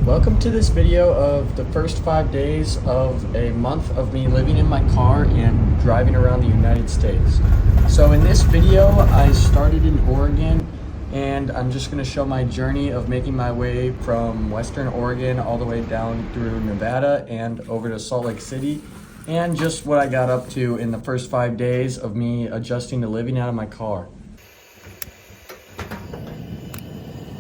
Welcome to this video of the first 5 days of a month of me living in my car and driving around the United States. So in this video, I started in Oregon and I'm just going to show my journey of making my way from Western Oregon all the way down through Nevada and over to Salt Lake City, and just what I got up to in the first 5 days of me adjusting to living out of my car.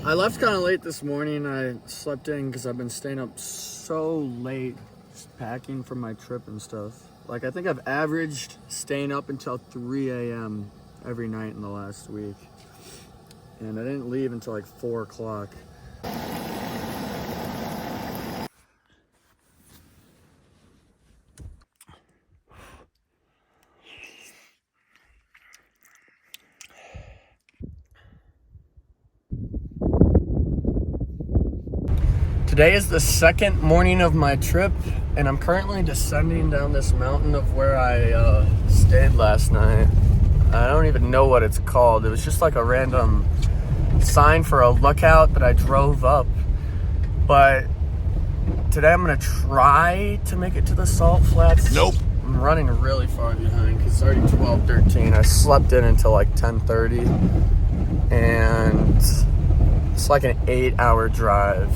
I left kind of late this morning. I slept in because I've been staying up so late just packing for my trip and stuff. Like, I think I've averaged staying up until 3 a.m. every night in the last week. And I didn't leave until like 4 o'clock. Today is the second morning of my trip, and I'm currently descending down this mountain of where I stayed last night. I don't even know what it's called. It was just like a random sign for a lookout that I drove up. But today I'm gonna try to make it to the Salt Flats. Nope. I'm running really far behind because it's already 12:13. I slept in until like 10:30, and it's like an 8-hour drive.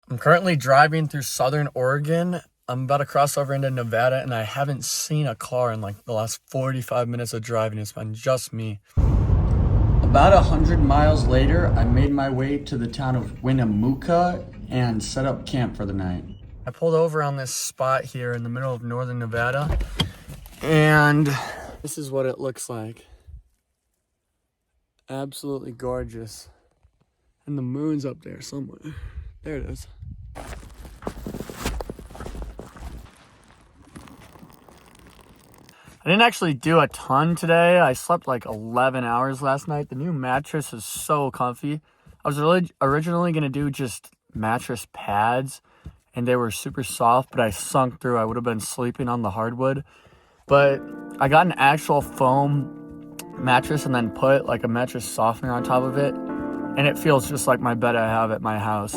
I'm currently driving through Southern Oregon. I'm about to cross over into Nevada, and I haven't seen a car in like the last 45 minutes of driving. It's been just me. About 100 miles later, I made my way to the town of Winnemucca and set up camp for the night. I pulled over on this spot here in the middle of northern Nevada, and this is what it looks like. Absolutely gorgeous. And the moon's up there somewhere. There it is. I didn't actually do a ton today. I slept like 11 hours last night. The new mattress is so comfy. I was originally going to do just mattress pads, and they were super soft, but I sunk through. I would have been sleeping on the hardwood. But I got an actual foam mattress and then put like a mattress softener on top of it, and it feels just like my bed I have at my house.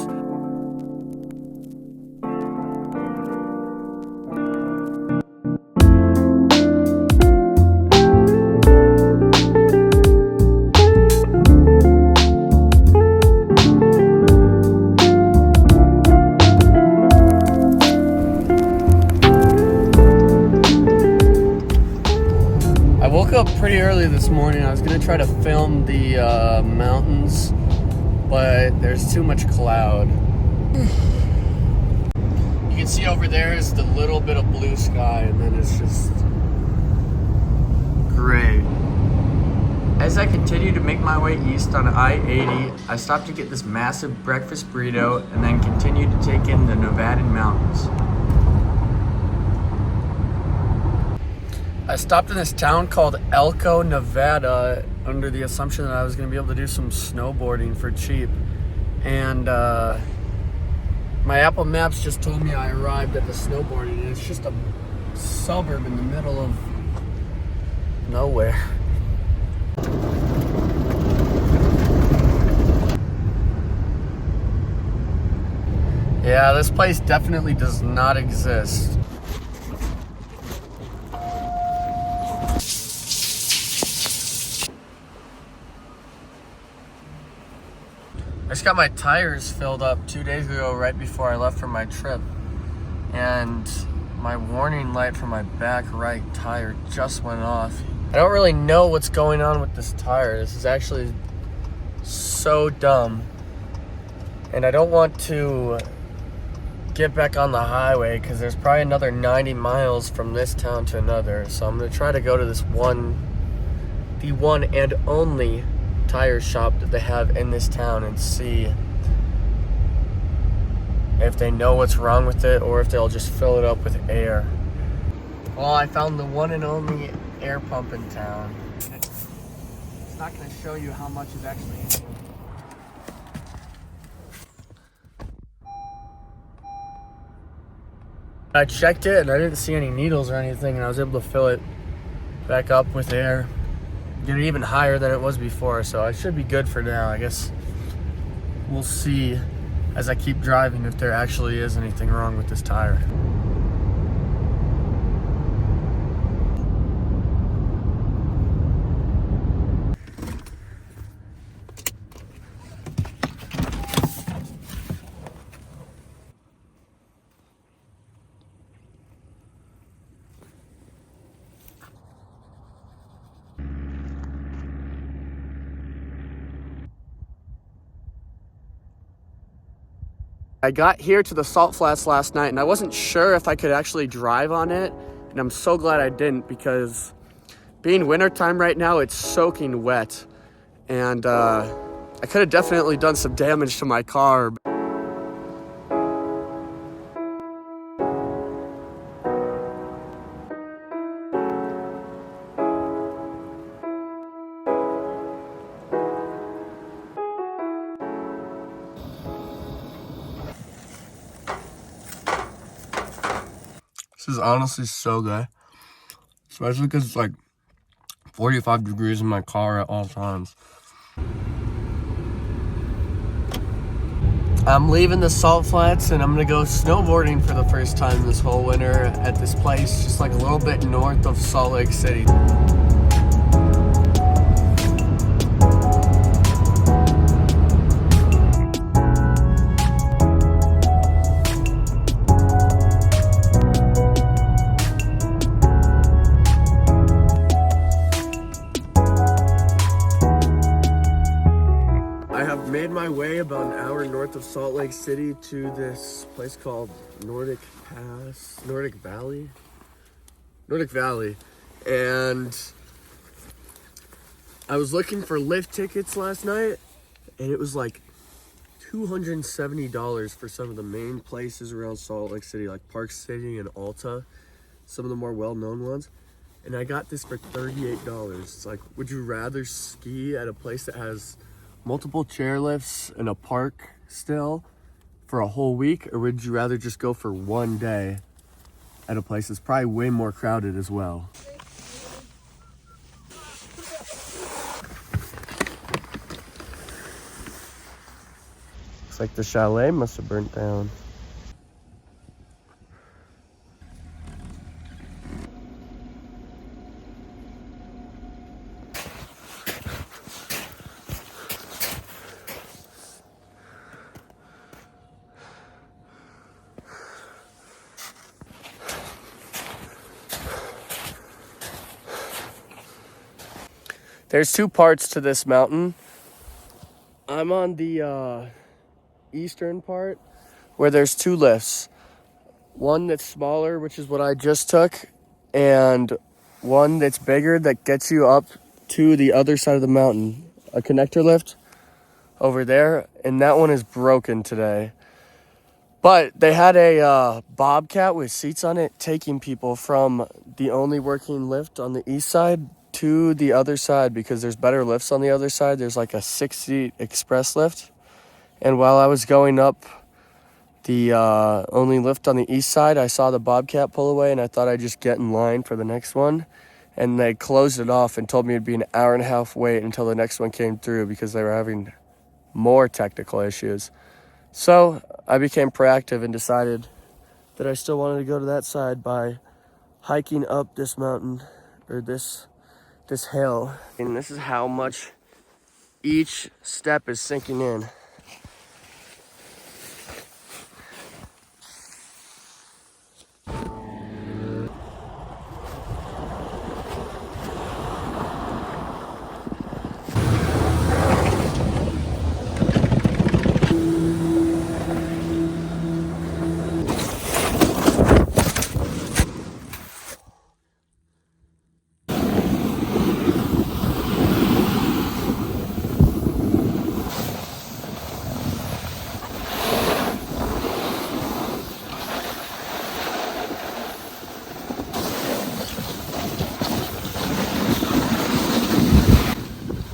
I woke up pretty early this morning. I was gonna try to film the mountains, but there's too much cloud. You can see over there is the little bit of blue sky, and then it's just gray. As I continue to make my way east on I-80, I stopped to get this massive breakfast burrito and then continued to take in the Nevadan mountains. I stopped in this town called Elko, Nevada, under the assumption that I was going to be able to do some snowboarding for cheap. And my Apple Maps just told me I arrived at the snowboarding, and it's just a suburb in the middle of nowhere. Yeah, this place definitely does not exist. I just got my tires filled up 2 days ago right before I left for my trip, and my warning light for my back right tire just went off. I don't really know what's going on with this tire. This is actually so dumb, and I don't want to get back on the highway because there's probably another 90 miles from this town to another, so I'm going to try to go to the one and only tire shop that they have in this town and see if they know what's wrong with it or if they'll just fill it up with air. Well, I found the one and only air pump in town. It's not going to show you how much is actually in here. I checked it and I didn't see any needles or anything, and I was able to fill it back up with air, get it even higher than it was before, so I should be good for now. I guess we'll see as I keep driving if there actually is anything wrong with this tire. I got here to the salt flats last night and I wasn't sure if I could actually drive on it, and I'm so glad I didn't, because being wintertime right now, it's soaking wet, and I could have definitely done some damage to my car. This is honestly so good, especially because it's like 45 degrees in my car at all times. I'm leaving the salt flats and I'm gonna go snowboarding for the first time this whole winter at this place just like a little bit north of Salt Lake City. Made my way about an hour north of Salt Lake City to this place called Nordic Valley, and I was looking for lift tickets last night, and it was like $270 for some of the main places around Salt Lake City, like Park City and Alta, some of the more well-known ones. And I got this for $38. It's like, would you rather ski at a place that has multiple chairlifts in a park still for a whole week, or would you rather just go for one day at a place that's probably way more crowded as well? Looks like the chalet must have burnt down. There's two parts to this mountain. I'm on the eastern part where there's two lifts. One that's smaller, which is what I just took, and one that's bigger that gets you up to the other side of the mountain. A connector lift over there, and that one is broken today. But they had a bobcat with seats on it taking people from the only working lift on the east side to the other side, because there's better lifts on the other side. There's like a 6-seat express lift. And while I was going up the only lift on the east side, I saw the bobcat pull away, and I thought I'd just get in line for the next one. And they closed it off and told me it'd be an hour and a half wait until the next one came through because they were having more technical issues. So I became proactive and decided that I still wanted to go to that side by hiking up this mountain, or this hill. And this is how much each step is sinking in.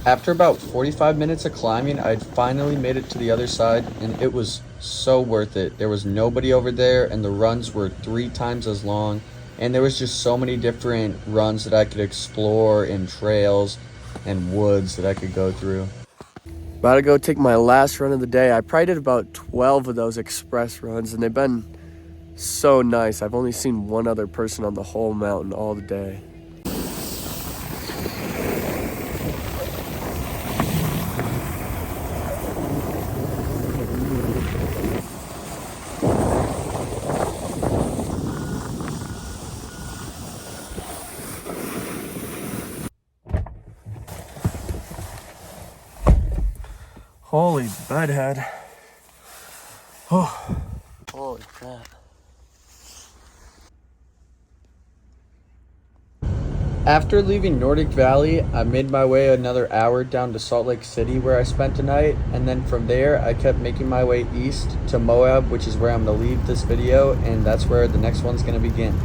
After about 45 minutes of climbing, I'd finally made it to the other side, and it was so worth it. There was nobody over there, and the runs were 3 times as long, and there was just so many different runs that I could explore, and trails and woods that I could go through. About to go take my last run of the day. I probably did about 12 of those express runs, and they've been so nice. I've only seen one other person on the whole mountain all the day. Holy bedhead. Oh, holy crap. After leaving Nordic Valley, I made my way another hour down to Salt Lake City where I spent a night, and then from there I kept making my way east to Moab, which is where I'm going to leave this video, and that's where the next one's going to begin.